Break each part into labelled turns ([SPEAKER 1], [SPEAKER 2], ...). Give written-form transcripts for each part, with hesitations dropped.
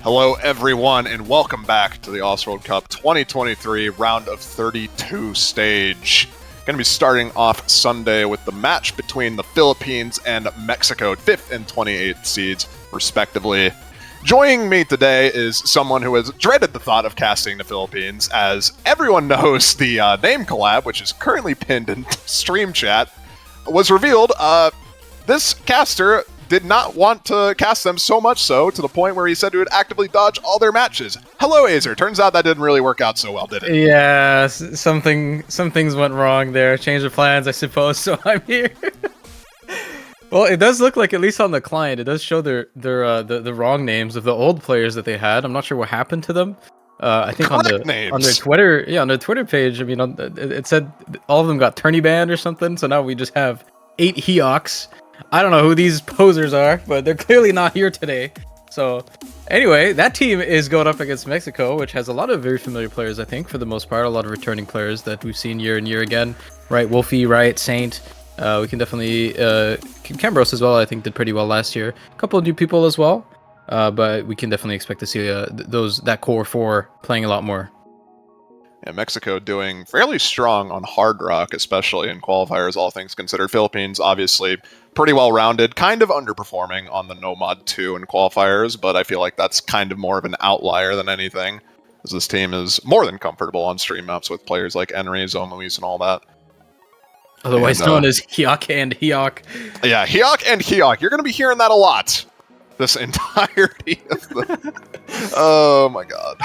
[SPEAKER 1] Hello everyone and welcome back to the OWC World Cup 2023 round of 32 stage. Going to be starting off Sunday with the match between the Philippines and Mexico, 5th and 28th seeds respectively. Joining me today is someone who has dreaded the thought of casting the Philippines, as everyone knows the name collab, which is currently pinned in stream chat, was revealed. This caster did not want to cast them, so much so to the point where he said he would actively dodge all their matches. Hello, Azer. Turns out that didn't really work out so well, did it?
[SPEAKER 2] Yeah, some things went wrong there. Change of plans, I suppose. So I'm here. Well, it does look like, at least on the client, it does show the wrong names of the old players that they had. I'm not sure what happened to them. I think on their Twitter page, I mean, it said all of them got tourney banned or something. So now we just have 8 Heoks. I don't know who these posers are, but they're clearly not here today. So anyway, that team is going up against Mexico, which has a lot of very familiar players, I think, for the most part. A lot of returning players that we've seen year and year again. Right, Wolfie, right, Saint. We can definitely... Cambros as well, I think, did pretty well last year. A couple of new people as well. But we can definitely expect to see that core 4 playing a lot more.
[SPEAKER 1] Yeah, Mexico doing fairly strong on Hard Rock, especially in qualifiers, all things considered. Philippines, obviously, pretty well-rounded, kind of underperforming on the No Mod 2 in qualifiers, but I feel like that's kind of more of an outlier than anything, as this team is more than comfortable on stream maps with players like Enri, Zone Luis, and all that.
[SPEAKER 2] Otherwise known as Heok and Heok.
[SPEAKER 1] Yeah, Heok and Heok. You're going to be hearing that a lot this entirety of the... Oh my god.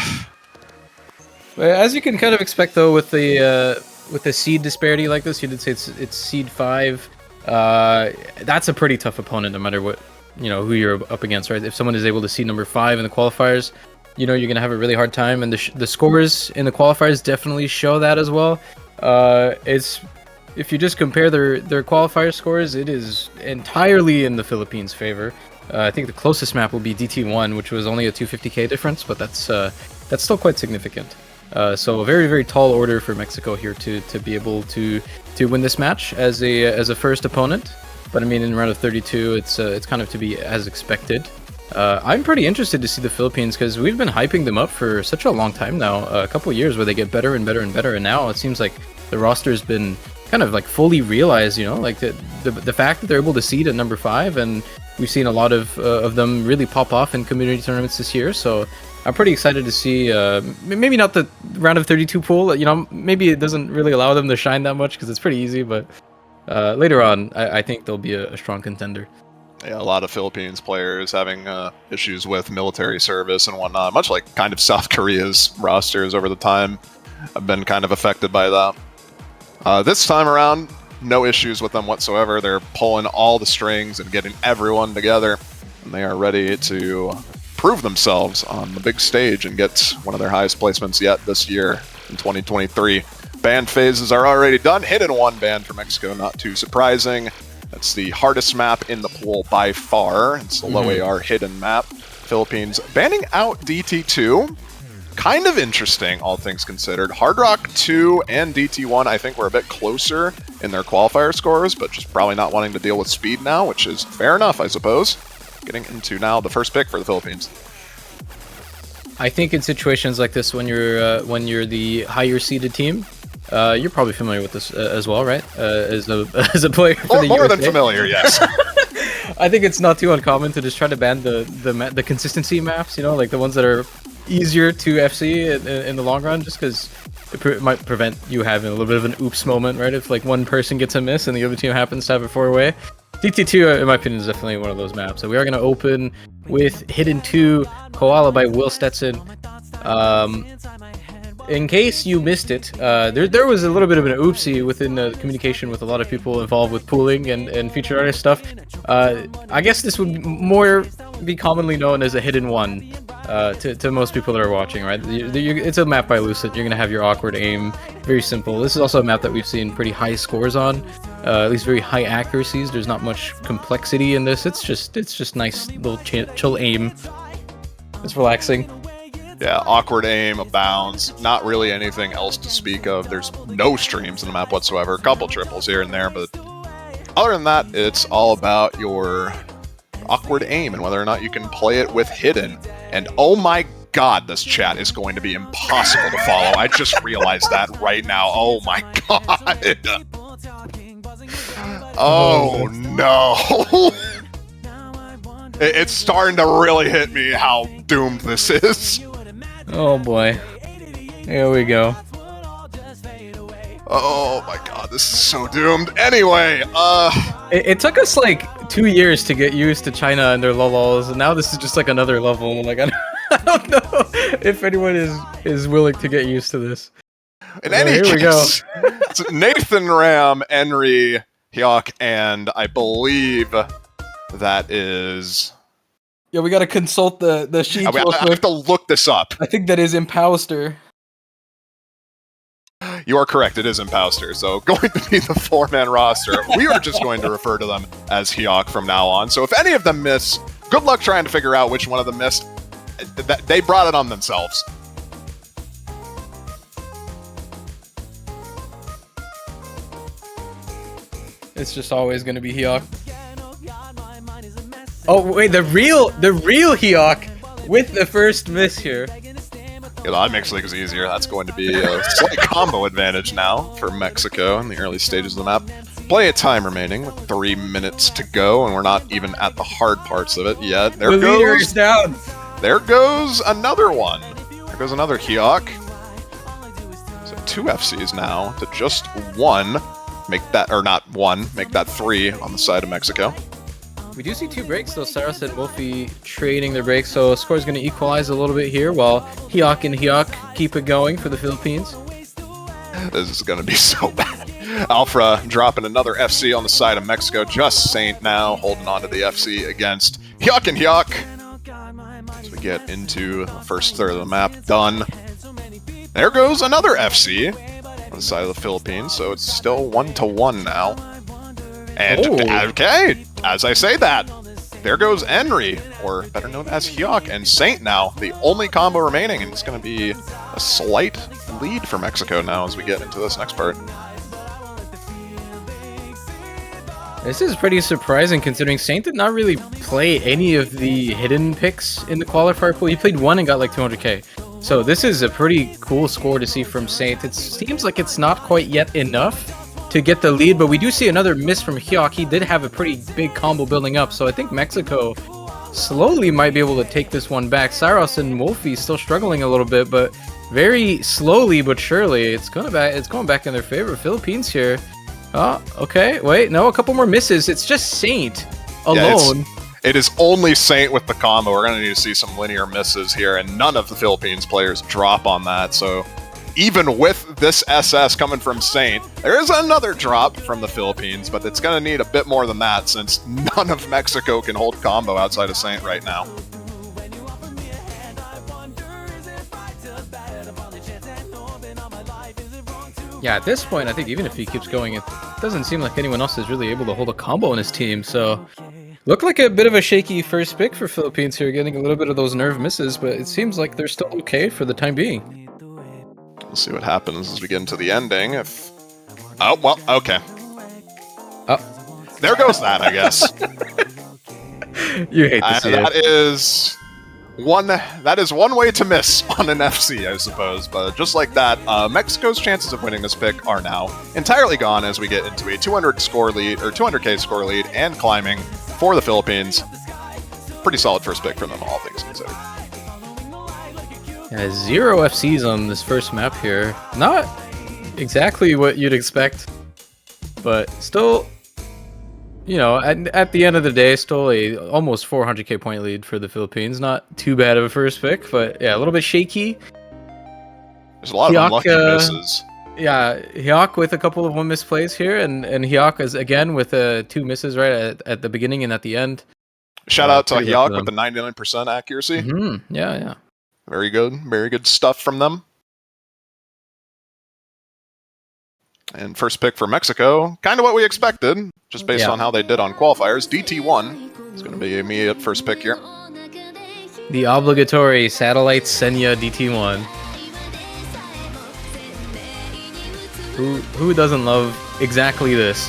[SPEAKER 2] As you can kind of expect, though, with the seed disparity like this, you did say it's seed 5. That's a pretty tough opponent, no matter what, who you're up against, right? If someone is able to seed number 5 in the qualifiers, you're gonna have a really hard time, and the scores in the qualifiers definitely show that as well. If you just compare their qualifier scores, it is entirely in the Philippines' favor. I think the closest map will be DT1, which was only a 250k difference, but that's still quite significant. So a very, very tall order for Mexico here to be able to win this match as a first opponent. But I mean, in round of 32, it's kind of to be as expected. I'm pretty interested to see the Philippines, because we've been hyping them up for such a long time now, a couple of years where they get better and better and better, and now it seems like the roster has been kind of like fully realized, like the fact that they're able to seed at number 5, and we've seen a lot of them really pop off in community tournaments this year. So I'm pretty excited to see, maybe not the round of 32 pool, maybe it doesn't really allow them to shine that much because it's pretty easy, but later on, I think they'll be a strong contender.
[SPEAKER 1] Yeah, a lot of Philippines players having issues with military service and whatnot, much like kind of South Korea's rosters over the time have been kind of affected by that. This time around, no issues with them whatsoever. They're pulling all the strings and getting everyone together, and they are ready to prove themselves on the big stage and get one of their highest placements yet this year in 2023. Band phases are already done. Hidden 1 band for Mexico, not too surprising. That's the hardest map in the pool by far. It's the low AR hidden map. Philippines banning out DT2. Kind of interesting, all things considered. Hard Rock 2 and DT1, I think, were a bit closer in their qualifier scores, but just probably not wanting to deal with speed now, which is fair enough, I suppose. Getting into now the first pick for the Philippines.
[SPEAKER 2] I think in situations like this, when you're the higher seeded team, you're probably familiar with this as well, right? As a player for the
[SPEAKER 1] more
[SPEAKER 2] USA.
[SPEAKER 1] than familiar, yes.
[SPEAKER 2] I think it's not too uncommon to just try to ban the consistency maps, like the ones that are easier to FC in the long run, just because it might prevent you having a little bit of an oops moment, right? If like one person gets a miss and the other team happens to have it 4-way. DT2, in my opinion, is definitely one of those maps. So we are going to open with Hidden 2, Koala by Will Stetson. In case you missed it, there was a little bit of an oopsie within the communication with a lot of people involved with pooling and featured artist stuff. I guess this would more be commonly known as a Hidden 1 to most people that are watching, right? It's a map by Lucid. You're going to have your awkward aim. Very simple. This is also a map that we've seen pretty high scores on, at least very high accuracies. There's not much complexity in this. It's just nice little chill aim. It's relaxing.
[SPEAKER 1] Yeah, awkward aim abounds. Not really anything else to speak of. There's no streams in the map whatsoever. A couple triples here and there, but other than that, it's all about your awkward aim and whether or not you can play it with hidden. And oh my god, this chat is going to be impossible to follow. I just realized that right now. Oh my god. Oh no. It's starting to really hit me how doomed this is.
[SPEAKER 2] Oh boy. Here we go.
[SPEAKER 1] Oh my god, this is so doomed. Anyway,
[SPEAKER 2] It took us like 2 years to get used to China and their lulls, and now this is just like another level. Like I don't know if anyone is willing to get used to this.
[SPEAKER 1] In any case, it's Nathan, Ram, Henry, Hyuk, and I believe that is...
[SPEAKER 2] Yeah, we gotta consult the sheet.
[SPEAKER 1] I have to look this up.
[SPEAKER 2] I think that is Imposter.
[SPEAKER 1] You are correct, it is Imposter. So going to be the 4-man roster. We are just going to refer to them as Hyuk from now on. So if any of them miss, good luck trying to figure out which one of them missed. They brought it on themselves.
[SPEAKER 2] It's just always gonna be Hyuk. Oh wait, the real Hyuk with the first miss here.
[SPEAKER 1] Yeah, that makes things easier. That's going to be a slight combo advantage now for Mexico in the early stages of the map. Plenty of time remaining with 3 minutes to go, and we're not even at the hard parts of it yet. There
[SPEAKER 2] the leader is down.
[SPEAKER 1] There goes another one. There goes another Hyuk. So 2 FCs now to just 1. Make that, or not 1, make that 3 on the side of Mexico.
[SPEAKER 2] We do see 2 breaks though, Saros and Wolfie trading their breaks, so score is going to equalize a little bit here while Hyuk and Hyuk keep it going for the Philippines.
[SPEAKER 1] This is going to be so bad. Alpha dropping another FC on the side of Mexico. Just Saint now holding on to the FC against Hyuk and Hyuk. As we get into the first third of the map done. There goes another FC on the side of the Philippines, so it's still 1-1 now. And, okay, as I say that, there goes Henry, or better known as Hyuk, and Saint now, the only combo remaining, and it's going to be a slight lead for Mexico now as we get into this next part.
[SPEAKER 2] This is pretty surprising considering Saint did not really play any of the hidden picks in the qualifier pool. He played 1 and got like 200k. So this is a pretty cool score to see from Saint. It seems like it's not quite yet enough to get the lead, but we do see another miss from Hyuk. He did have a pretty big combo building up, so I think Mexico slowly might be able to take this one back. Saros and Wolfie still struggling a little bit, but very slowly but surely it's going back in their favor. Philippines here. Oh, okay. Wait, no, a couple more misses. It's just Saint alone.
[SPEAKER 1] Yeah, it is only Saint with the combo. We're going to need to see some linear misses here, and none of the Philippines players drop on that, so even with this SS coming from Saint, there is another drop from the Philippines, but it's going to need a bit more than that since none of Mexico can hold combo outside of Saint right now.
[SPEAKER 2] Yeah, at this point, I think even if he keeps going, it doesn't seem like anyone else is really able to hold a combo on his team, so looked like a bit of a shaky first pick for Philippines here, getting a little bit of those nerve misses, but it seems like they're still okay for the time being.
[SPEAKER 1] We'll see what happens as we get into the ending. Oh, well, okay.
[SPEAKER 2] Oh.
[SPEAKER 1] There goes that, I guess.
[SPEAKER 2] You hate to see
[SPEAKER 1] that
[SPEAKER 2] it.
[SPEAKER 1] That is one way to miss on an FC, I suppose. But just like that, Mexico's chances of winning this pick are now entirely gone as we get into a 200 score lead, or 200k score lead, and climbing for the Philippines. Pretty solid first pick from them, all things considered.
[SPEAKER 2] Yeah, 0 FCs on this first map here. Not exactly what you'd expect, but still, you know, at the end of the day, still a almost 400k point lead for the Philippines. Not too bad of a first pick, but yeah, a little bit shaky.
[SPEAKER 1] There's a lot of unlucky misses.
[SPEAKER 2] Yeah, Hyuk with a couple of 1 miss plays here, and Hyuk is again with 2 misses right at the beginning and at the end.
[SPEAKER 1] Shout out to Hyuk with the 99% accuracy.
[SPEAKER 2] Mm-hmm. Yeah.
[SPEAKER 1] Very good stuff from them. And first pick for Mexico, kind of what we expected, just based on how they did on qualifiers. DT1 is going to be a immediate first pick here.
[SPEAKER 2] The obligatory satellite Senya DT1. Who doesn't love exactly this?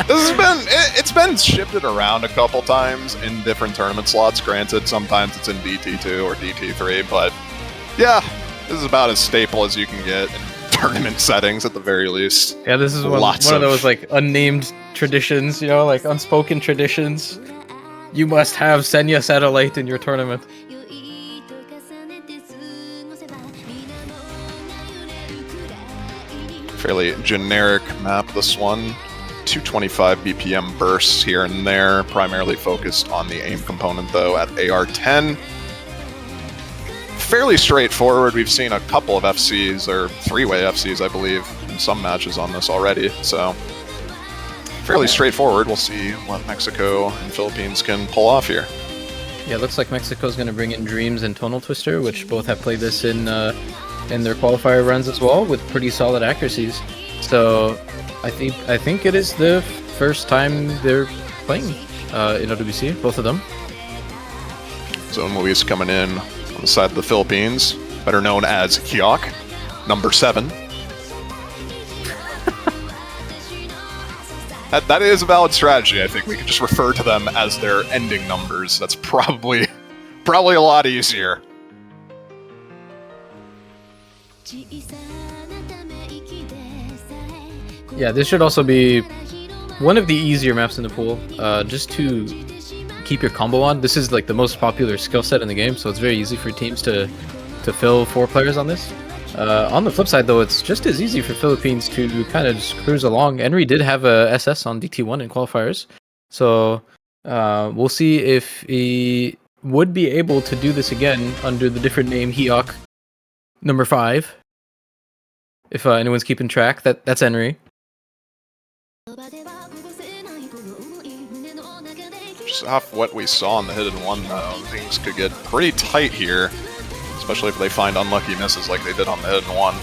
[SPEAKER 1] This has been It's been shifted around a couple times in different tournament slots. Granted, sometimes it's in DT2 or DT3, but yeah, this is about as staple as you can get in tournament settings at the very least.
[SPEAKER 2] Yeah, this is one of those like unnamed traditions, you know, like unspoken traditions. You must have Senya Satellite in your tournament.
[SPEAKER 1] Fairly generic map, this one. 225 BPM bursts here and there, primarily focused on the aim component though at AR-10. Fairly straightforward. We've seen a couple of FCs, or three-way FCs, I believe, in some matches on this already, so fairly straightforward. We'll see what Mexico and Philippines can pull off here.
[SPEAKER 2] Yeah, it looks like Mexico's going to bring in Dreams and Tonal Twister, which both have played this in their qualifier runs as well, with pretty solid accuracies. So I think it is the first time they're playing in OWC, both of them.
[SPEAKER 1] Zone Luis coming in on the side of the Philippines, better known as Hyok, number 7. That is a valid strategy. I think we could just refer to them as their ending numbers. That's probably a lot easier.
[SPEAKER 2] Yeah, this should also be one of the easier maps in the pool, just to keep your combo on. This is like the most popular skill set in the game, so it's very easy for teams to fill 4 players on this. On the flip side, though, it's just as easy for Philippines to kind of just cruise along. Henry did have a SS on DT1 in qualifiers, so we'll see if he would be able to do this again under the different name Hyok number 5. If anyone's keeping track, that's Henry.
[SPEAKER 1] Just off what we saw in the hidden one, though, things could get pretty tight here, especially if they find unlucky misses like they did on the hidden one.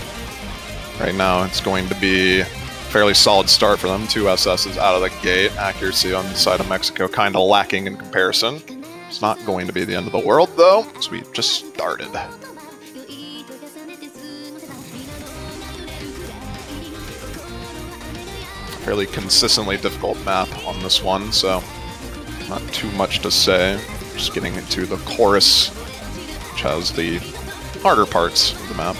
[SPEAKER 1] Right now, it's going to be a fairly solid start for them. 2 SSs out of the gate. Accuracy on the side of Mexico kind of lacking in comparison. It's not going to be the end of the world, though, as we just started. Fairly consistently difficult map on this one, so not too much to say. Just getting into the chorus, which has the harder parts of the map.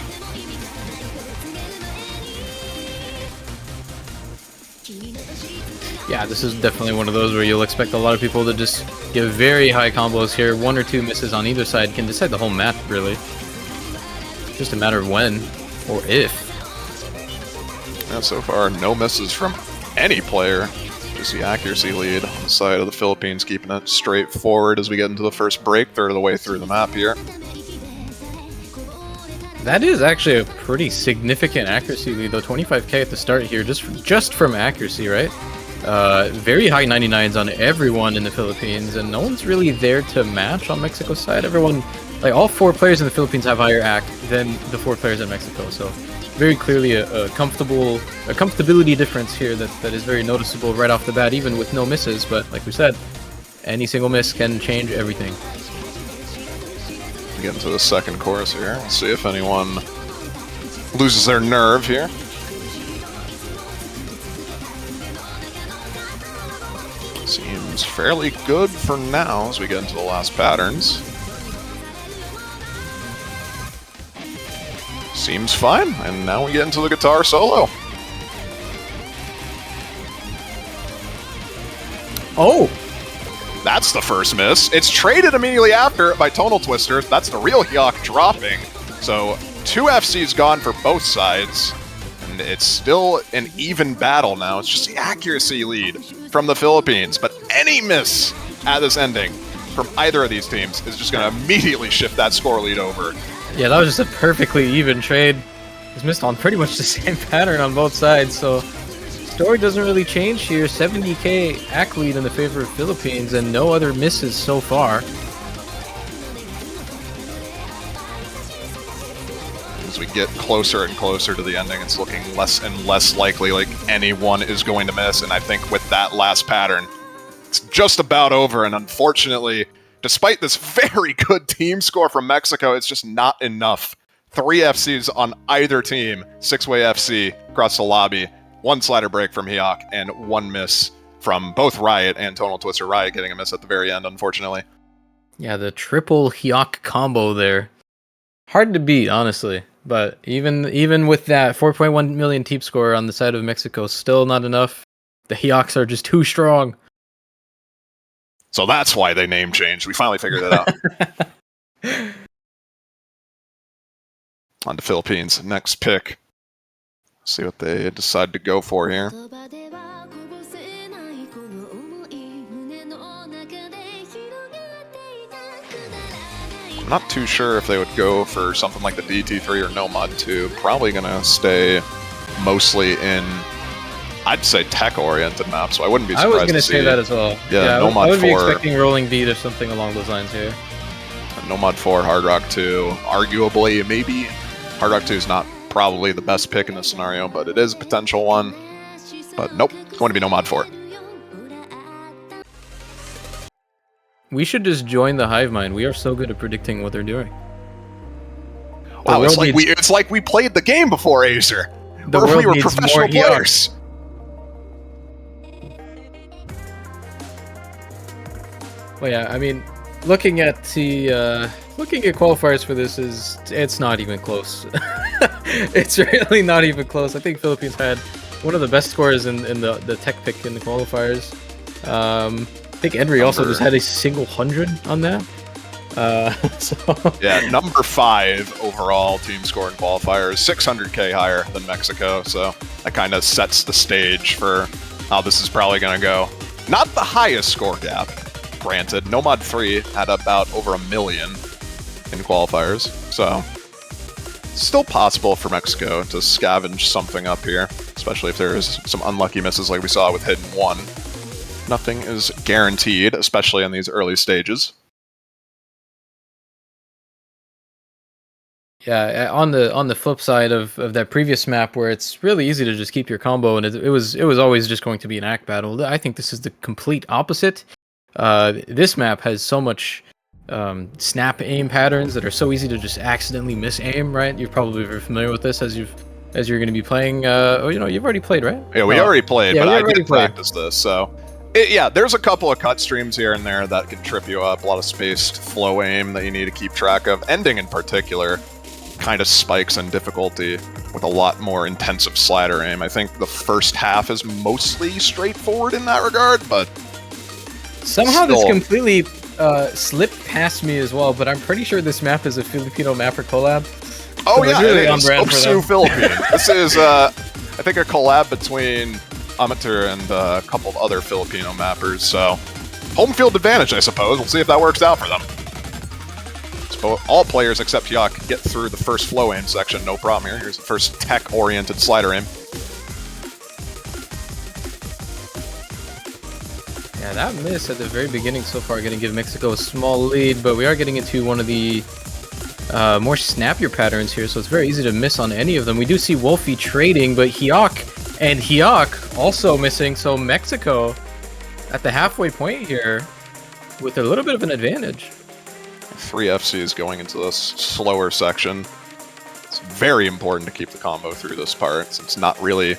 [SPEAKER 2] Yeah, this is definitely one of those where you'll expect a lot of people to just give very high combos here. 1 or 2 misses on either side can decide the whole map, really. It's just a matter of when or if.
[SPEAKER 1] Yeah, so far, no misses from any player. Just the accuracy lead on the side of the Philippines, keeping it straightforward as we get into the first break, third of the way through the map here.
[SPEAKER 2] That is actually a pretty significant accuracy lead, though. 25k at the start here, just from accuracy, right? Very high 99s on everyone in the Philippines, and no one's really there to match on Mexico's side. Everyone, like all 4 players in the Philippines have higher AC than the 4 players in Mexico, so very clearly a comfortability difference here that is very noticeable right off the bat, even with no misses. But like we said, any single miss can change everything.
[SPEAKER 1] Get into the second chorus here. We'll see if anyone loses their nerve here. Seems fairly good for now as we get into the last patterns. Seems fine, and now we get into the guitar solo.
[SPEAKER 2] Oh!
[SPEAKER 1] That's the first miss. It's traded immediately after by Tonal Twister. That's the real Hyok dropping. So 2 FCs gone for both sides, and it's still an even battle now. It's just the accuracy lead from the Philippines, but any miss at this ending from either of these teams is just going to immediately shift that score lead over.
[SPEAKER 2] Yeah, that was just a perfectly even trade. He's missed on pretty much the same pattern on both sides, so story doesn't really change here. 70k AC lead in the favor of Philippines, and no other misses so far.
[SPEAKER 1] As we get closer and closer to the ending, it's looking less and less likely like anyone is going to miss, and I think with that last pattern, it's just about over, and unfortunately, despite this very good team score from Mexico, it's just not enough. 3 FCs on either team, 6-way FC across the lobby, 1 slider break from Hyok, and 1 miss from both Riot and Tonal Twister. Riot getting a miss at the very end, unfortunately.
[SPEAKER 2] Yeah, the triple Hyok combo there. Hard to beat, honestly. But even with that 4.1 million teep score on the side of Mexico, still not enough. The Hyoks are just too strong.
[SPEAKER 1] So that's why they name changed. We finally figured it out. On to Philippines. Next pick. See what they decide to go for here. I'm not too sure if they would go for something like the DT3 or Nomad 2. Probably going to stay mostly in, I'd say, tech-oriented maps, so I wouldn't be surprised
[SPEAKER 2] I was going to
[SPEAKER 1] see
[SPEAKER 2] say that as well.
[SPEAKER 1] Yeah, Nomad 4.
[SPEAKER 2] I would be expecting Rolling Beat or something along those lines here.
[SPEAKER 1] Nomad 4, Hard Rock 2, arguably, maybe. Hard Rock 2 is not probably the best pick in this scenario, but it is a potential one. But nope, it's going to be Nomad 4.
[SPEAKER 2] We should just join the hive mind. We are so good at predicting what they're doing.
[SPEAKER 1] Wow, it's like we played the game before, Acer. We were professional players.
[SPEAKER 2] Well, yeah, I mean, looking at qualifiers for this it's not even close. It's really not even close. I think Philippines had one of the best scores in the tech pick in the qualifiers. I think Edry also just had a single 100 on that.
[SPEAKER 1] Yeah, number 5 overall team score in qualifiers, 600k higher than Mexico, so that kind of sets the stage for how this is probably going to go. Not the highest score gap, granted. Nomad 3 had about over 1 million in qualifiers, so still possible for Mexico to scavenge something up here, especially if there's some unlucky misses like we saw with Hidden 1. Nothing is guaranteed, especially in these early stages.
[SPEAKER 2] Yeah, on the flip side of that previous map where it's really easy to just keep your combo and it was always just going to be an act battle, I think this is the complete opposite. This map has so much snap aim patterns that are so easy to just accidentally miss aim, right? You're probably very familiar with this as you're going to be playing. You've already played, right?
[SPEAKER 1] Yeah, we already played, but I did practice this, so. Yeah, there's a couple of cut streams here and there that can trip you up. A lot of spaced flow aim that you need to keep track of. Ending in particular kind of spikes in difficulty with a lot more intensive slider aim. I think the first half is mostly straightforward in that regard, but
[SPEAKER 2] somehow this completely slipped past me as well, but I'm pretty sure this map is a Filipino mapper collab.
[SPEAKER 1] Oh so yeah, really it is. OWC Philippines. This is, I think, a collab between Amateur and a couple of other Filipino mappers, so home field advantage, I suppose. We'll see if that works out for them. So all players except Hyok get through the first flow aim section, no problem here. Here's the first tech-oriented slider aim.
[SPEAKER 2] Yeah, that miss at the very beginning so far going to give Mexico a small lead, but we are getting into one of the more snappier patterns here, so it's very easy to miss on any of them. We do see Wolfie trading, but Hyok also missing, so Mexico at the halfway point here with a little bit of an advantage.
[SPEAKER 1] 3 FCs going into this slower section. It's very important to keep the combo through this part, since it's not really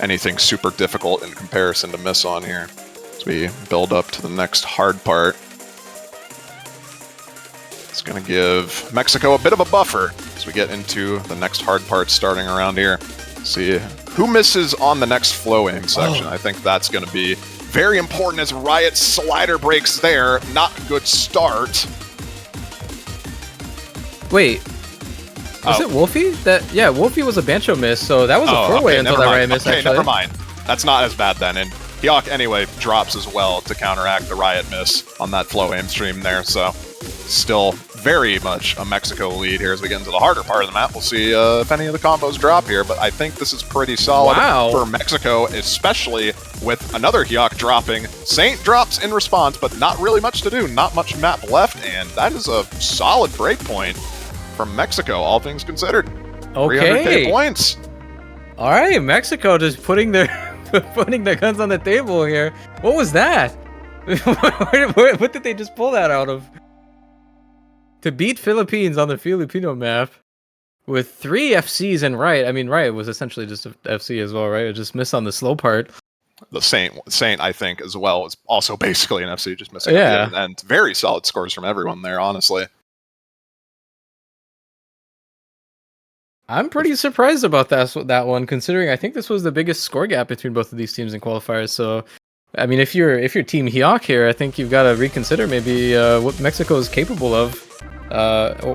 [SPEAKER 1] anything super difficult in comparison to miss on here. As we build up to the next hard part. It's going to give Mexico a bit of a buffer as we get into the next hard part starting around here. See who misses on the next flow aim section. I think that's going to be very important as Riot's slider breaks there. Not a good start.
[SPEAKER 2] Wait, was it Wolfie? Yeah, Wolfie was a Bancho miss, so that was a 4-way until that Riot miss, actually.
[SPEAKER 1] Never mind. That's not as bad then, and Hyok anyway drops as well to counteract the Riot miss on that flow aim stream there, so still very much a Mexico lead here as we get into the harder part of the map. We'll see if any of the combos drop here, but I think this is pretty solid for Mexico, especially with another Hyok dropping. Saint drops in response, but not really much to do. Not much map left, and that is a solid breakpoint from Mexico, all things considered.
[SPEAKER 2] Okay.
[SPEAKER 1] 300k points.
[SPEAKER 2] All right, Mexico just putting their guns on the table here. What was that? What did they just pull that out of? To beat Philippines on the Filipino map with 3 FCs and Riot. I mean, Riot was essentially just a FC as well, right? It just missed on the slow part.
[SPEAKER 1] the Saint, I think, as well, is also basically an FC, just missing
[SPEAKER 2] Yeah.
[SPEAKER 1] and very solid scores from everyone there, honestly.
[SPEAKER 2] I'm pretty surprised about that one, considering I think this was the biggest score gap between both of these teams in qualifiers. So, I mean, if you're Team Hyok here, I think you've got to reconsider maybe what Mexico is capable of,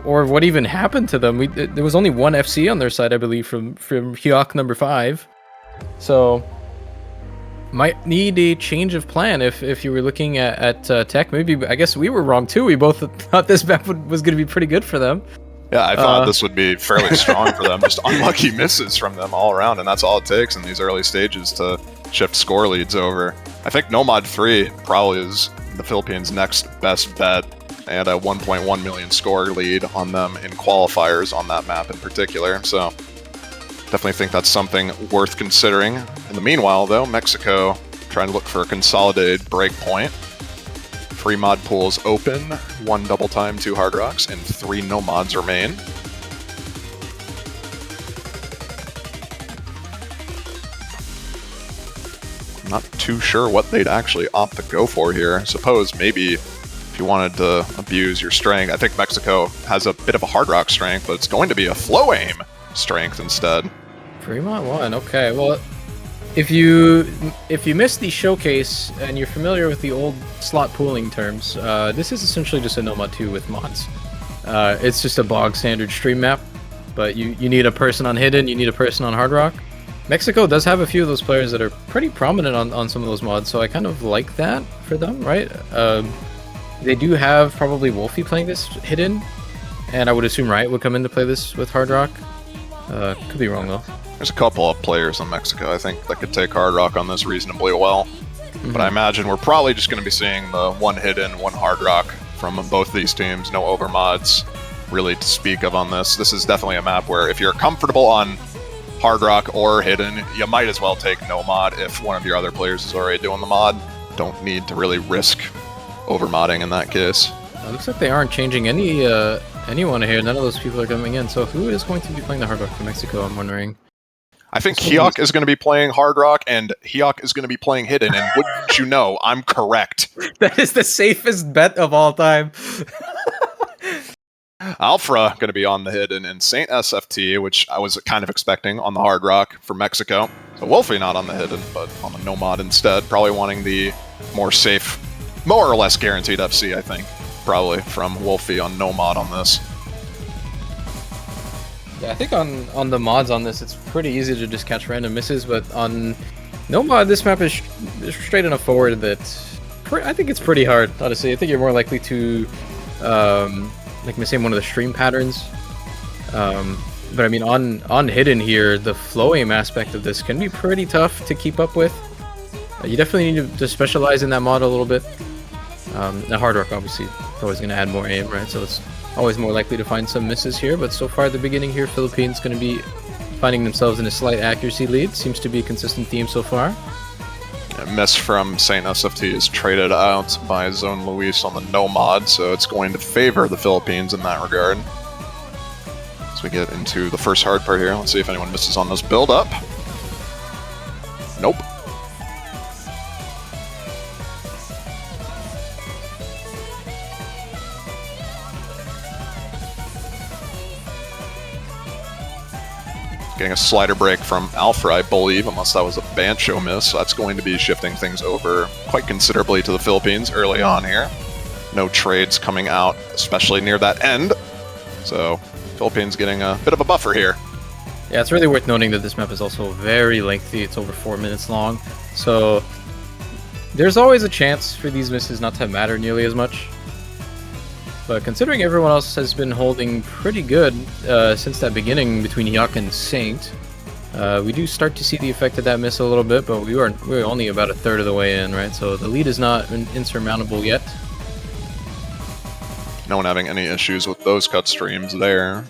[SPEAKER 2] or what even happened to them. There was only one FC on their side, I believe, from Hyok number 5. So, might need a change of plan if you were looking at Tech. Maybe, I guess we were wrong too. We both thought this map was going to be pretty good for them.
[SPEAKER 1] Yeah, I thought this would be fairly strong for them. Just unlucky misses from them all around, and that's all it takes in these early stages to shift score leads over. I think Nomad 3 probably is the Philippines' next best bet, and a 1.1 million score lead on them in qualifiers on that map in particular, so definitely think that's something worth considering. In the meanwhile, though, Mexico trying to look for a consolidated break point. 3 mod pools open, 1 double time, 2 hard rocks, and 3 no mods remain. I'm not too sure what they'd actually opt to go for here. I suppose maybe if you wanted to abuse your strength, I think Mexico has a bit of a hard rock strength, but it's going to be a flow aim strength instead.
[SPEAKER 2] Fremont 1, okay. Well, if you missed the showcase and you're familiar with the old slot pooling terms, this is essentially just a Nomad 2 with mods. It's just a bog standard stream map, but you need a person on Hidden, you need a person on Hard Rock. Mexico does have a few of those players that are pretty prominent on some of those mods, so I kind of like that for them, right? They do have probably Wolfie playing this Hidden, and I would assume Riot would come in to play this with Hard Rock. Could be wrong though.
[SPEAKER 1] There's a couple of players in Mexico, I think, that could take Hard Rock on this reasonably well. But I imagine we're probably just going to be seeing the 1 Hidden, 1 Hard Rock from both these teams. No overmods really to speak of on this. This is definitely a map where if you're comfortable on Hard Rock or Hidden, you might as well take no mod if one of your other players is already doing the mod. Don't need to really risk overmodding in that case.
[SPEAKER 2] Looks like they aren't changing anyone here. None of those people are coming in. So who is going to be playing the Hard Rock for Mexico, I'm wondering?
[SPEAKER 1] I think Hyok is going to be playing Hard Rock, and Hyok is going to be playing Hidden, and wouldn't you know, I'm correct.
[SPEAKER 2] That is the safest bet of all time.
[SPEAKER 1] Alfra going to be on the Hidden, and Saint SFT, which I was kind of expecting on the Hard Rock for Mexico. So Wolfie not on the Hidden, but on the no mod instead. Probably wanting the more safe, more or less guaranteed FC, I think. Probably from Wolfie on no mod on this.
[SPEAKER 2] Yeah, I think on the mods on this, it's pretty easy to just catch random misses, but on no mod, this map is straight enough forward that I think it's pretty hard, honestly. I think you're more likely to like missing one of the stream patterns. But I mean, on Hidden here, the flow aim aspect of this can be pretty tough to keep up with. You definitely need to specialize in that mod a little bit. The Hard Rock, obviously, is always going to add more aim, right? So it's always more likely to find some misses here, but so far at the beginning here, Philippines going to be finding themselves in a slight accuracy lead. Seems to be a consistent theme so far.
[SPEAKER 1] A miss from Saint SFT is traded out by Zone Luis on the no mod, so it's going to favor the Philippines in that regard. As we get into the first hard part here, let's see if anyone misses on this build up. Nope. Getting a slider break from Alfra, I believe, unless that was a Bancho miss. So that's going to be shifting things over quite considerably to the Philippines early on here. No trades coming out, especially near that end. So Philippines getting a bit of a buffer here.
[SPEAKER 2] Yeah, it's really worth noting that this map is also very lengthy. It's over 4 minutes long. So there's always a chance for these misses not to matter nearly as much. But considering everyone else has been holding pretty good since that beginning between Hyok and Saint, we do start to see the effect of that miss a little bit, but we're only about a third of the way in, right? So the lead is not insurmountable yet.
[SPEAKER 1] No one having any issues with those cut streams there.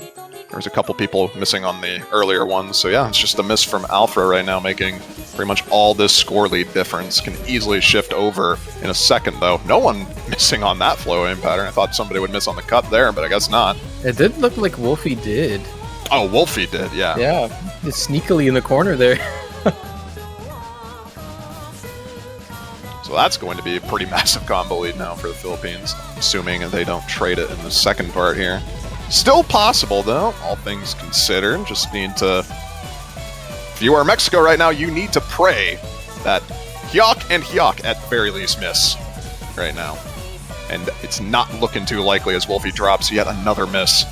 [SPEAKER 1] There's a couple people missing on the earlier ones, so yeah, it's just a miss from Alpha right now, making pretty much all this score lead difference. Can easily shift over in a second, though. No one missing on that flow aim pattern. I thought somebody would miss on the cut there, but I guess not.
[SPEAKER 2] It did look like Wolfie did.
[SPEAKER 1] Oh, Wolfie did, yeah.
[SPEAKER 2] Yeah, just sneakily in the corner there.
[SPEAKER 1] So that's going to be a pretty massive combo lead now for the Philippines, assuming they don't trade it in the second part here. Still possible, though, all things considered. Just need to... If you are Mexico right now, you need to pray that Hyuk and Hyuk at the very least miss right now. And it's not looking too likely as Wolfie drops yet another miss.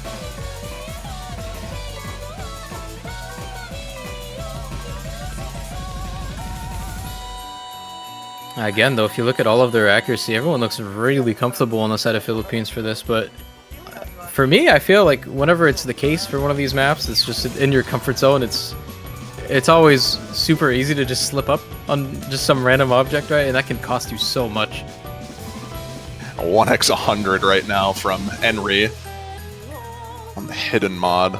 [SPEAKER 2] Again, though, if you look at all of their accuracy, everyone looks really comfortable on the side of Philippines for this, but for me, I feel like whenever it's the case for one of these maps, it's just in your comfort zone, it's always super easy to just slip up on just some random object, right? And that can cost you so much.
[SPEAKER 1] A 1x100 right now from Henry on the hidden mod.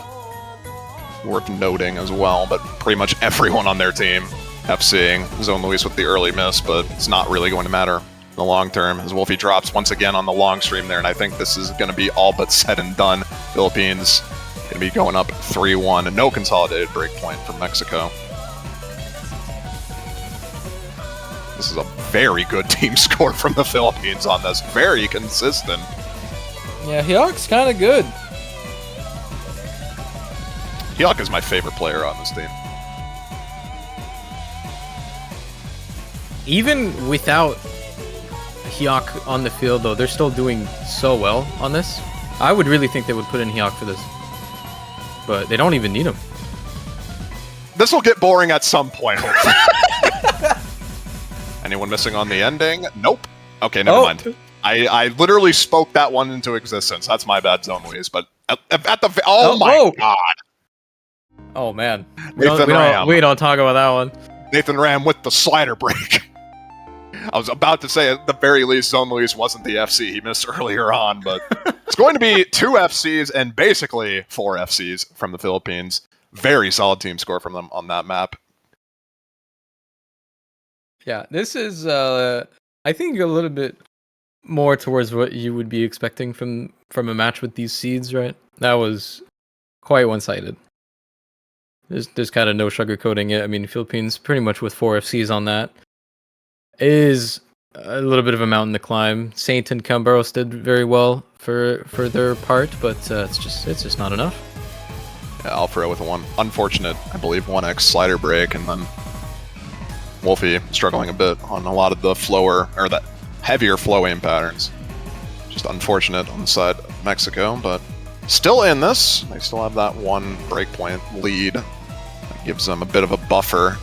[SPEAKER 1] Worth noting as well, but pretty much everyone on their team FCing Zone Luis with the early miss, but it's not really going to matter in the long term as Wolfie drops once again on the long stream there, and I think this is going to be all but said and done. Philippines going to be going up 3-1, no consolidated breakpoint from Mexico. This is a very good team score from the Philippines on this, very consistent.
[SPEAKER 2] Yeah, Hyuk's kind of good.
[SPEAKER 1] Hyuk is my favorite player on this team.
[SPEAKER 2] Even without Hyuk on the field, though, they're still doing so well on this. I would really think they would put in Hyuk for this. But they don't even need him.
[SPEAKER 1] This will get boring at some point. Anyone missing on the ending? Nope. Okay, never mind. I literally spoke that one into existence. That's my bad, Zone Luis. But at the... Oh my god.
[SPEAKER 2] Oh, man.
[SPEAKER 1] We
[SPEAKER 2] don't talk about that one.
[SPEAKER 1] Nathan Ram with the slider break. I was about to say, at the very least, Zone Luis wasn't the FC he missed earlier on, but it's going to be 2 FCs and basically 4 FCs from the Philippines. Very solid team score from them on that map.
[SPEAKER 2] Yeah, this is, I think, a little bit more towards what you would be expecting from a match with these seeds, right? That was quite one-sided. There's kind of no sugarcoating it. I mean, Philippines pretty much with 4 FCs on that. It is a little bit of a mountain to climb. Saint and Cambaros did very well for their part, but it's just not enough.
[SPEAKER 1] Yeah, Alfred with one unfortunate, I believe, 1x slider break, and then Wolfie struggling a bit on a lot of the the heavier flow aim patterns. Just unfortunate on the side of Mexico, but still in this. They still have that 1 breakpoint lead. That gives them a bit of a buffer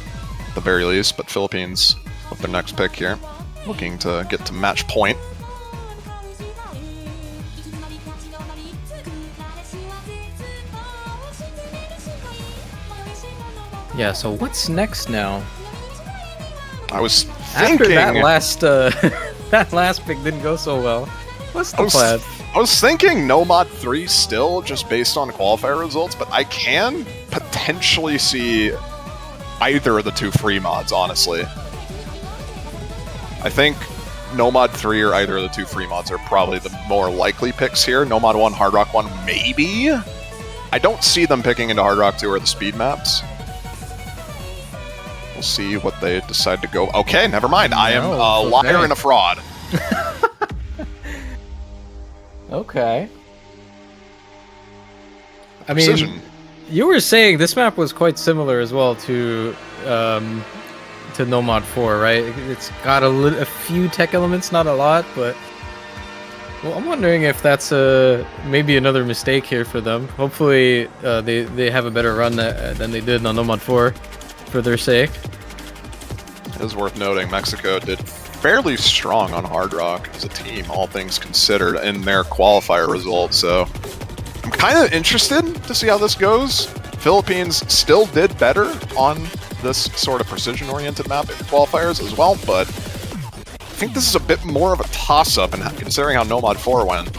[SPEAKER 1] at the very least, but Philippines with their next pick here, looking to get to match point.
[SPEAKER 2] Yeah, so what's next now?
[SPEAKER 1] I was thinking...
[SPEAKER 2] After that last, that last pick didn't go so well. What's the plan?
[SPEAKER 1] I was thinking Nomad 3 still, just based on qualifier results, but I can potentially see either of the 2 free mods, honestly. I think Nomad 3 or either of the 2 free mods are probably the more likely picks here. Nomad 1, Hard Rock 1, maybe? I don't see them picking into Hard Rock 2 or the speed maps. We'll see what they decide to go. Okay, never mind. I am a liar and a fraud.
[SPEAKER 2] Okay. I mean, you were saying this map was quite similar as well to Nomad 4, right? It's got a few tech elements, not a lot, but well, I'm wondering if that's maybe another mistake here for them. Hopefully, they have a better run than they did on Nomad 4 for their sake.
[SPEAKER 1] It is worth noting Mexico did fairly strong on Hard Rock as a team, all things considered, in their qualifier results, so I'm kind of interested to see how this goes. Philippines still did better on this sort of precision-oriented map in qualifiers as well, but I think this is a bit more of a toss-up, and considering how Nomad 4 went.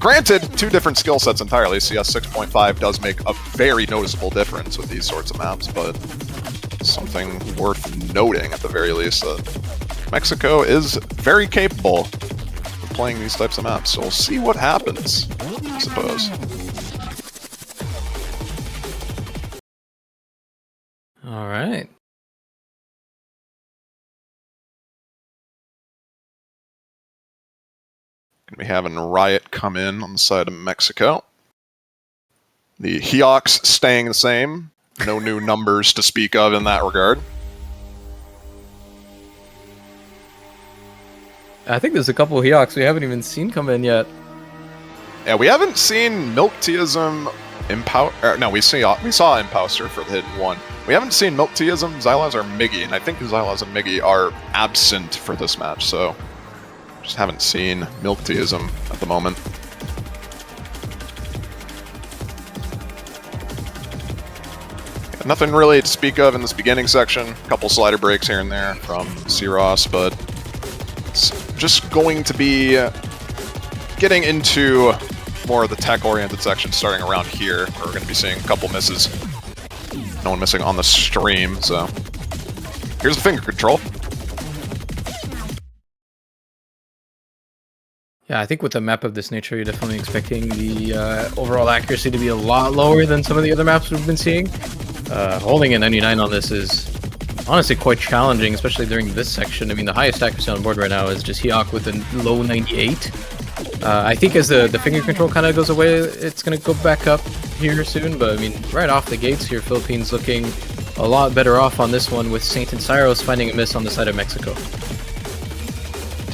[SPEAKER 1] Granted, 2 different skill sets entirely. CS 6.5 does make a very noticeable difference with these sorts of maps, but something worth noting at the very least that Mexico is very capable of playing these types of maps, so we'll see what happens, I suppose.
[SPEAKER 2] All right.
[SPEAKER 1] Gonna be having Riot come in on the side of Mexico. The Heox staying the same. No new numbers to speak of in that regard.
[SPEAKER 2] I think there's a couple of Heox we haven't even seen come in yet.
[SPEAKER 1] Yeah, we haven't seen Milkteism no, we saw Imposter for the hidden one. We haven't seen Milkteism, Xylaz, or Miggy, and I think Xylaz and Miggy are absent for this match, so just haven't seen Milkteism at the moment. Nothing really to speak of in this beginning section. A couple slider breaks here and there from C-Ross, but it's just going to be getting into more of the tech-oriented section starting around here, where we're going to be seeing a couple misses. No one missing on the stream, so here's the finger control.
[SPEAKER 2] Yeah, I think with a map of this nature, you're definitely expecting the overall accuracy to be a lot lower than some of the other maps we've been seeing. Holding a 99 on this is honestly quite challenging, especially during this section. I mean, the highest accuracy on board right now is just Heok with a low 98. I think as the finger control kind of goes away, it's going to go back up here soon, but I mean, right off the gates here, Philippines looking a lot better off on this one, with Saint and Cyros finding a miss on the side of Mexico.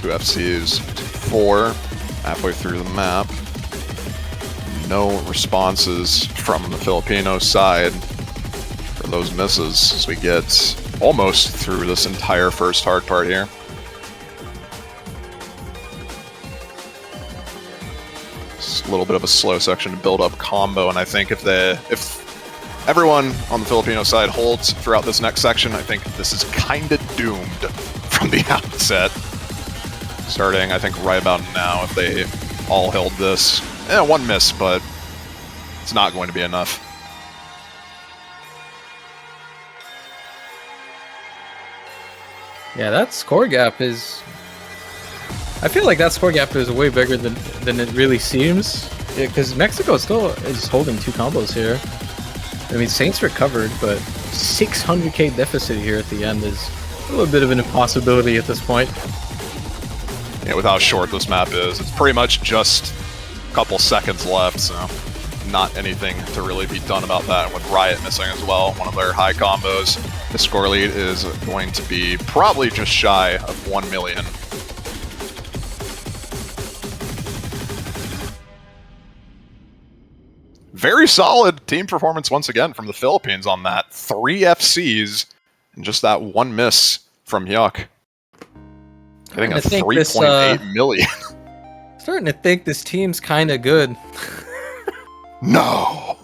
[SPEAKER 1] 2 FCs, 4, halfway through the map. No responses from the Filipino side for those misses as we get almost through this entire first hard part here. It's a little bit of a slow section to build up combo, and I think if everyone on the Filipino side holds throughout this next section, I think this is kinda doomed from the outset. Starting, I think, right about now, if they all held this. One miss, but it's not going to be enough.
[SPEAKER 2] Yeah, that score gap is... I feel like that score gap is way bigger than it really seems. Because Mexico still is holding 2 combos here. I mean, Saints recovered, but 600k deficit here at the end is a little bit of an impossibility at this point.
[SPEAKER 1] Yeah, with how short this map is, it's pretty much just a couple seconds left, so not anything to really be done about that. And with Riot missing as well, one of their high combos, the score lead is going to be probably just shy of 1 million. Very solid team performance once again from the Philippines on that. 3 FCs and just that 1 miss from Heok. Getting a 3.8 million.
[SPEAKER 2] Starting to think this team's kind of good.
[SPEAKER 1] No!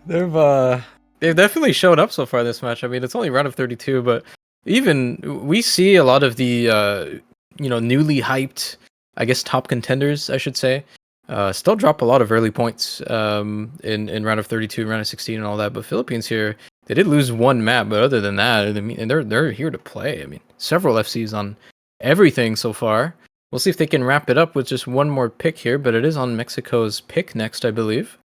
[SPEAKER 2] They've definitely showed up so far this match. I mean, it's only round of 32, but even we see a lot of the newly hyped, I guess, top contenders, I should say, still drop a lot of early points in round of 32, round of 16, and all that. But Philippines here, they did lose 1 map, but other than that, I mean, and they're here to play. I mean, several FCs on everything so far. We'll see if they can wrap it up with just 1 more pick here, but it is on Mexico's pick next, I believe.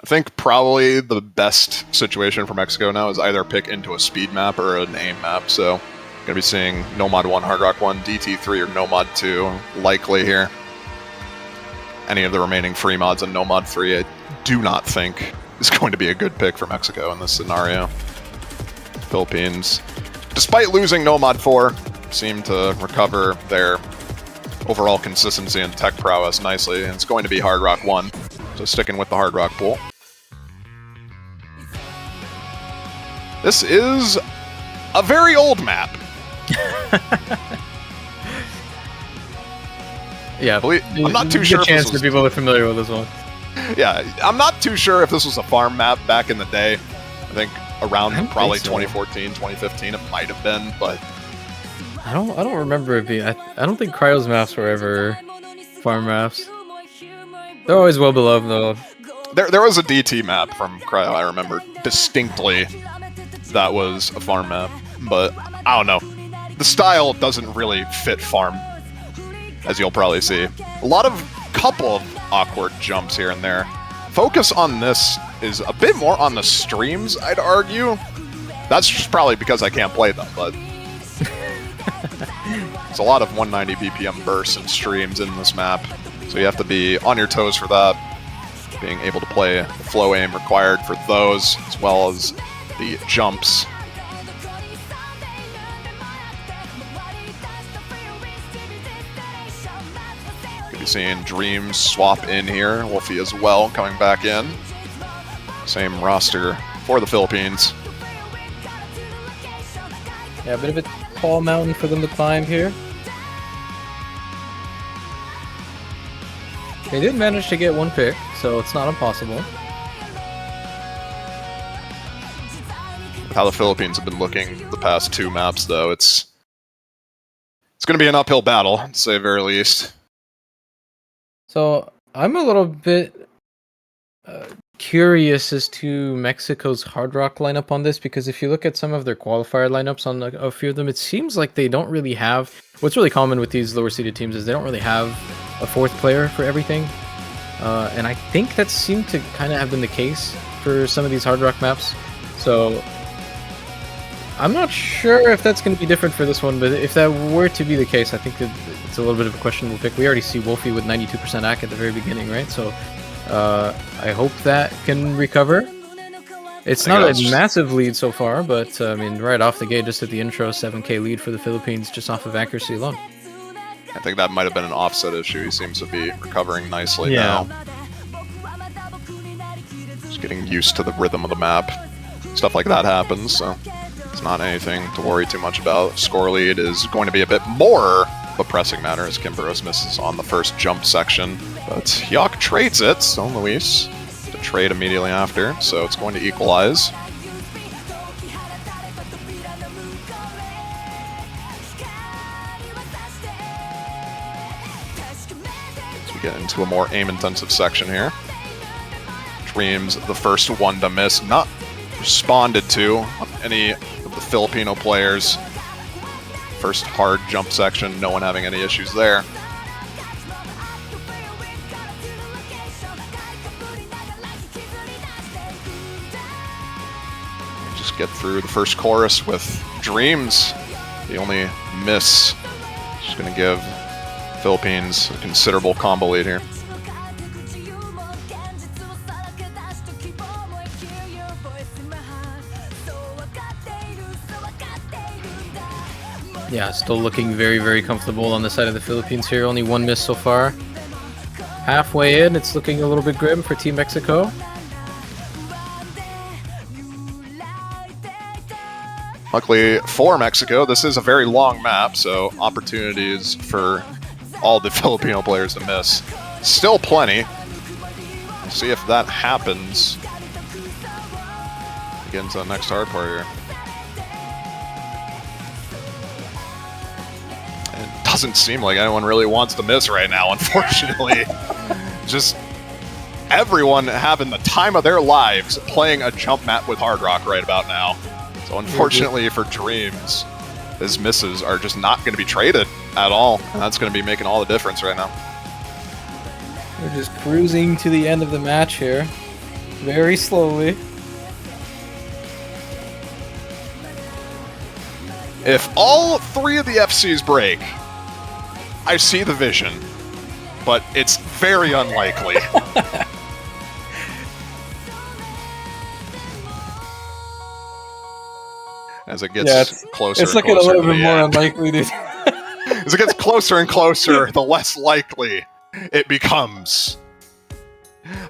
[SPEAKER 1] I think probably the best situation for Mexico now is either pick into a speed map or an aim map. So, gonna be seeing Nomad 1, Hard Rock 1, DT3, or Nomad 2 likely here. Any of the remaining free mods in Nomad 3, I do not think is going to be a good pick for Mexico in this scenario. Philippines, despite losing Nomad 4, seem to recover their overall consistency and tech prowess nicely, and it's going to be Hard Rock 1, so sticking with the Hard Rock pool. This is a very old map.
[SPEAKER 2] Yeah,
[SPEAKER 1] I'm not too sure if
[SPEAKER 2] chance for people are familiar with this one.
[SPEAKER 1] Yeah, I'm not too sure if this was a farm map back in the day. I think around probably 2014, 2015 it might have been, but
[SPEAKER 2] I don't remember it being. I don't think Cryo's maps were ever farm maps. They're always well beloved though.
[SPEAKER 1] There was a DT map from Cryo, I remember distinctly that was a farm map, but I don't know. The style doesn't really fit farm, as you'll probably see. Couple of awkward jumps here and there. Focus on this is a bit more on the streams, I'd argue. That's just probably because I can't play them, but There's a lot of 190 BPM bursts and streams in this map, so you have to be on your toes for that. Being able to play the flow aim required for those, as well as the jumps. Could be seeing Dreams swap in here, Wolfie as well coming back in. Same roster for the Philippines.
[SPEAKER 2] Yeah, a bit of a tall mountain for them to climb here. They did manage to get one pick, so it's not impossible.
[SPEAKER 1] How the Philippines have been looking the past 2 maps, though, it's going to be an uphill battle, to say the very least.
[SPEAKER 2] So I'm a little bit curious as to Mexico's Hard Rock lineup on this, because if you look at some of their qualifier lineups on a few of them, it seems like they don't really have... What's really common with these lower seeded teams is they don't really have a 4th player for everything. And I think that seemed to kind of have been the case for some of these Hard Rock maps. So I'm not sure if that's going to be different for this one, but if that were to be the case, I think that it's a little bit of a questionable pick. We already see Wolfie with 92% AC at the very beginning, right? So I hope that can recover. It's not a massive lead so far, but I mean, right off the gate, just at the intro, 7k lead for the Philippines just off of accuracy alone.
[SPEAKER 1] I think that might have been an offset issue. He seems to be recovering nicely now. Just getting used to the rhythm of the map. Stuff like that happens, so it's not anything to worry too much about. Score lead is going to be a bit more of a pressing matter as Kimberos misses on the first jump section. But Hyuk trades it, so Luis to trade immediately after, so it's going to equalize. Get into a more aim-intensive section here. Dreams, the first one to miss, not responded to on any of the Filipino players. First hard jump section, no one having any issues there. Just get through the first chorus with Dreams. The only miss. Just gonna give Philippines a considerable combo lead here.
[SPEAKER 2] Yeah, still looking very, very comfortable on the side of the Philippines here. Only one miss so far. Halfway in, it's looking a little bit grim for Team Mexico.
[SPEAKER 1] Luckily for Mexico, this is a very long map, so opportunities for all the Filipino players to miss. Still plenty. We'll see if that happens. Begins the next hard part here. It doesn't seem like anyone really wants to miss right now, unfortunately. Just everyone having the time of their lives playing a jump map with Hard Rock right about now. So unfortunately for Dreams, his misses are just not going to be traded at all, and that's going to be making all the difference right now.
[SPEAKER 2] We're just cruising to the end of the match here, very slowly.
[SPEAKER 1] If all 3 of the FCs break, I see the vision, but it's very unlikely. As it gets closer,
[SPEAKER 2] it's looking a little bit more unlikely, dude.
[SPEAKER 1] As it gets closer and closer, the less likely it becomes.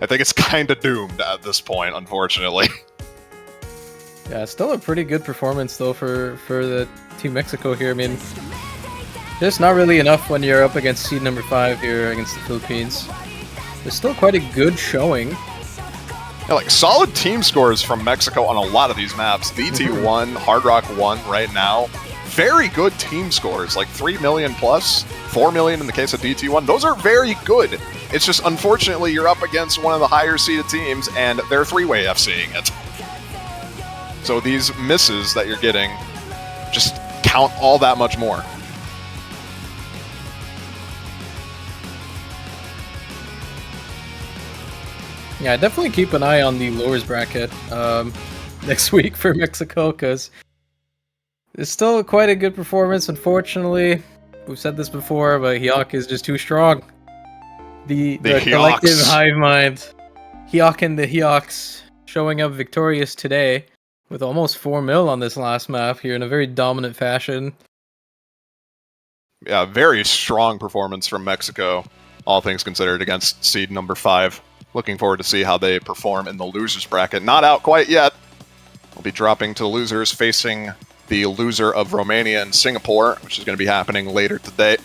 [SPEAKER 1] I think it's kind of doomed at this point, unfortunately.
[SPEAKER 2] Yeah, still a pretty good performance though for the Team Mexico here. I mean, just not really enough when you're up against seed number 5 here against the Philippines. There's still quite a good showing.
[SPEAKER 1] Yeah, like solid team scores from Mexico on a lot of these maps. DT1, Hard Rock 1 right now. Very good team scores, like 3 million plus, 4 million in the case of DT1. Those are very good. It's just, unfortunately, you're up against one of the higher seeded teams, and they're 3-way FCing it. So these misses that you're getting just count all that much more.
[SPEAKER 2] Yeah, definitely keep an eye on the lowers bracket next week for Mexico, because it's still quite a good performance. Unfortunately, We've said this before, but Hyok is just too strong. The
[SPEAKER 1] Hyoks.
[SPEAKER 2] collective hive mind. Hyok and the Hyoks showing up victorious today with almost 4 mil on this last map here in a very dominant fashion.
[SPEAKER 1] Yeah, very strong performance from Mexico, all things considered, against seed number 5. Looking forward to see how they perform in the losers bracket. Not out quite yet. We'll be dropping to the losers, facing the loser of Romania and Singapore, which is going to be happening later today.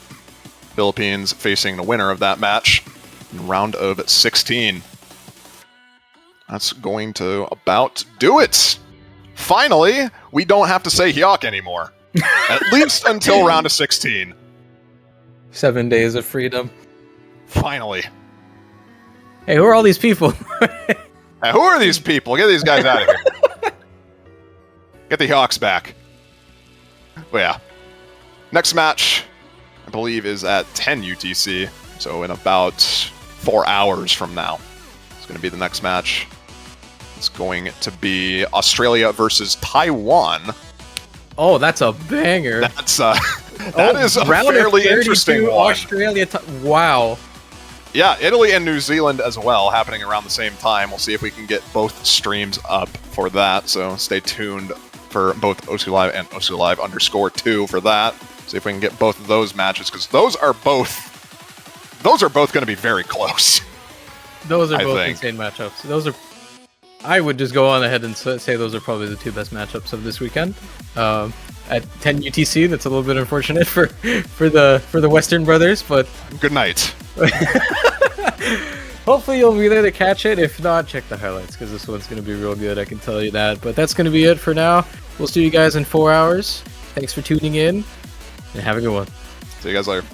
[SPEAKER 1] Philippines facing the winner of that match in round of 16. That's going to about do it. Finally, we don't have to say Hyok anymore. At least until round of 16.
[SPEAKER 2] 7 days of freedom.
[SPEAKER 1] Finally.
[SPEAKER 2] Hey, who are all these people?
[SPEAKER 1] Hey, who are these people? Get these guys out of here. Get the Hawks back. But yeah. Next match, I believe, is at 10 UTC. So in about 4 hours from now. It's going to be the next match. It's going to be Australia versus Taiwan.
[SPEAKER 2] Oh, that's a banger.
[SPEAKER 1] That's that is a fairly interesting one.
[SPEAKER 2] Australia. Wow.
[SPEAKER 1] Yeah, Italy and New Zealand as well, happening around the same time. We'll see if we can get both streams up for that. So stay tuned for both OC Live and OC Live _2 for that. See if we can get both of those matches, because those are both going to be very close.
[SPEAKER 2] Those are
[SPEAKER 1] I
[SPEAKER 2] both
[SPEAKER 1] think.
[SPEAKER 2] insane matchups. Those are. I would just go on ahead and say those are probably the 2 best matchups of this weekend. At 10 UTC, that's a little bit unfortunate for the Western brothers, but
[SPEAKER 1] Good night.
[SPEAKER 2] hopefully you'll be there to catch it. If not, check the highlights, because this one's going to be real good, I can tell you that. But that's going to be it for now. We'll see you guys in 4 hours. Thanks for tuning in, and have a good one.
[SPEAKER 1] See you guys later.